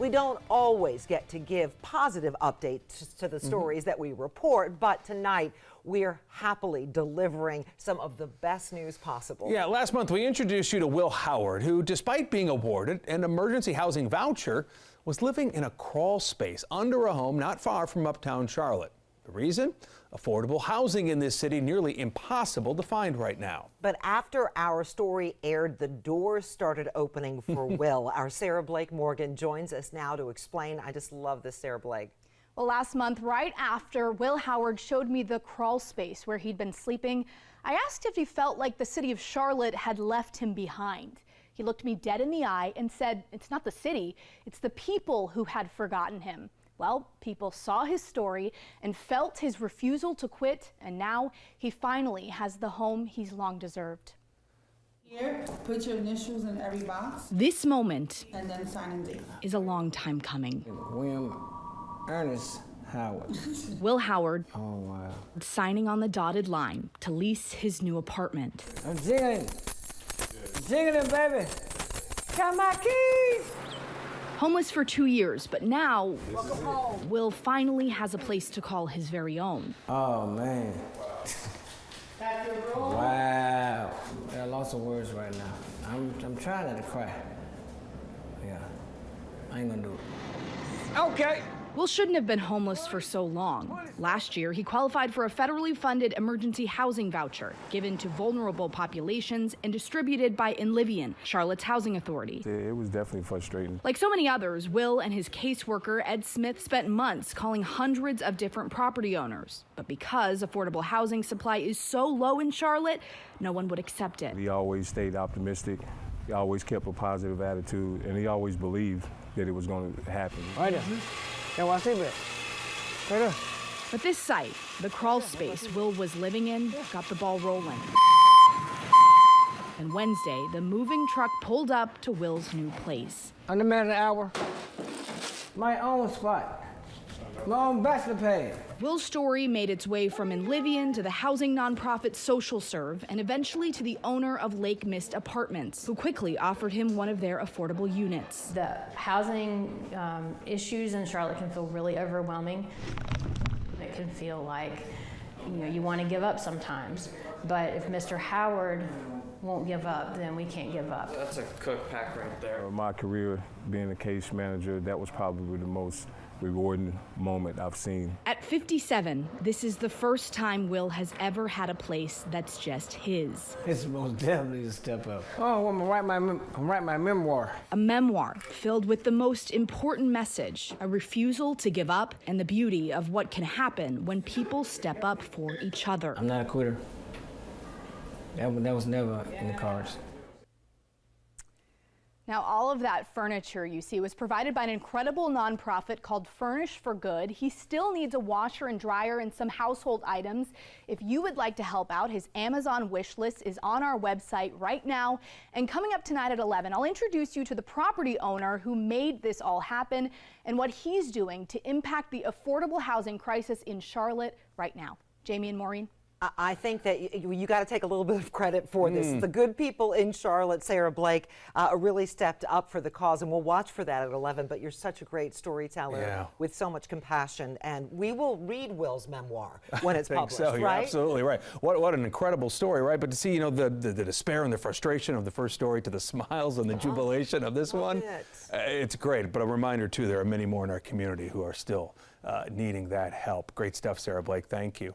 We don't always get to give positive updates to the stories that we report, but tonight we're happily delivering some of the best news possible. Yeah, last month we introduced you to Will Howard, who, despite being awarded an emergency housing voucher, was living in a crawl space under a home not far from uptown Charlotte. The reason? Affordable housing in this city nearly impossible to find right now. But after our story aired, the doors started opening for Will. Our Sarah Blake Morgan joins us now to explain. I just love this, Sarah Blake. Well, last month, right after Will Howard showed me the crawl space where he'd been sleeping, I asked if he felt like the city of Charlotte had left him behind. He looked me dead in the eye and said, "It's not the city, it's the people who had forgotten him." Well, people saw his story and felt his refusal to quit, and now he finally has the home he's long deserved. Here, put your initials in every box. This moment And then sign and date. is a long time coming. William Ernest Howard. Will Howard Oh, wow. signing on the dotted line to lease his new apartment. I'm jiggling. Jiggling, baby. Got my keys. Homeless for 2 years, but now Will finally has a place to call his very own. Oh, man. Wow. I lost of words right now. I'm trying not to cry. Yeah. I ain't gonna do it. Okay. Will shouldn't have been homeless for so long. Last year, he qualified for a federally funded emergency housing voucher given to vulnerable populations and distributed by Enlivian, Charlotte's housing authority. It was definitely frustrating. Like so many others, Will and his caseworker, Ed Smith, spent months calling hundreds of different property owners. But because affordable housing supply is so low in Charlotte, no one would accept it. He always stayed optimistic. He always kept a positive attitude, and he always believed that it was going to happen. Right there. Yeah, watch it. Right there. But this site, the crawl space Will was living in, got the ball rolling. And Wednesday, the moving truck pulled up to Will's new place. Under man of the hour. My own spot. My own bachelor pad. Will's story made its way from Enlivian to the housing nonprofit Social Serve and eventually to the owner of Lake Mist Apartments, who quickly offered him one of their affordable units. The housing issues in Charlotte can feel really overwhelming. It can feel like, you want to give up sometimes. But if Mr. Howard won't give up, then we can't give up. That's a cook pack right there. My career being a case manager, that was probably the most rewarding moment I've seen. At 57, this is the first time Will has ever had a place that's just his. It's most definitely a step up. Oh, I'm gonna write my memoir. A memoir filled with the most important message, a refusal to give up, and the beauty of what can happen when people step up for each other. I'm not a quitter. That was never in the cards. Now, all of that furniture you see was provided by an incredible nonprofit called Furnish for Good. He still needs a washer and dryer and some household items. If you would like to help out, his Amazon wish list is on our website right now. And coming up tonight at 11, I'll introduce you to the property owner who made this all happen and what he's doing to impact the affordable housing crisis in Charlotte right now. Jamie and Maureen. I think that you got to take a little bit of credit for this. The good people in Charlotte, Sarah Blake, really stepped up for the cause, and we'll watch for that at 11. But you're such a great storyteller with so much compassion, and we will read Will's memoir when it's published, so. You're right? absolutely right. What an incredible story, right? But to see, the despair and the frustration of the first story to the smiles and the jubilation of this one, it's great. But a reminder, too, there are many more in our community who are still needing that help. Great stuff, Sarah Blake. Thank you.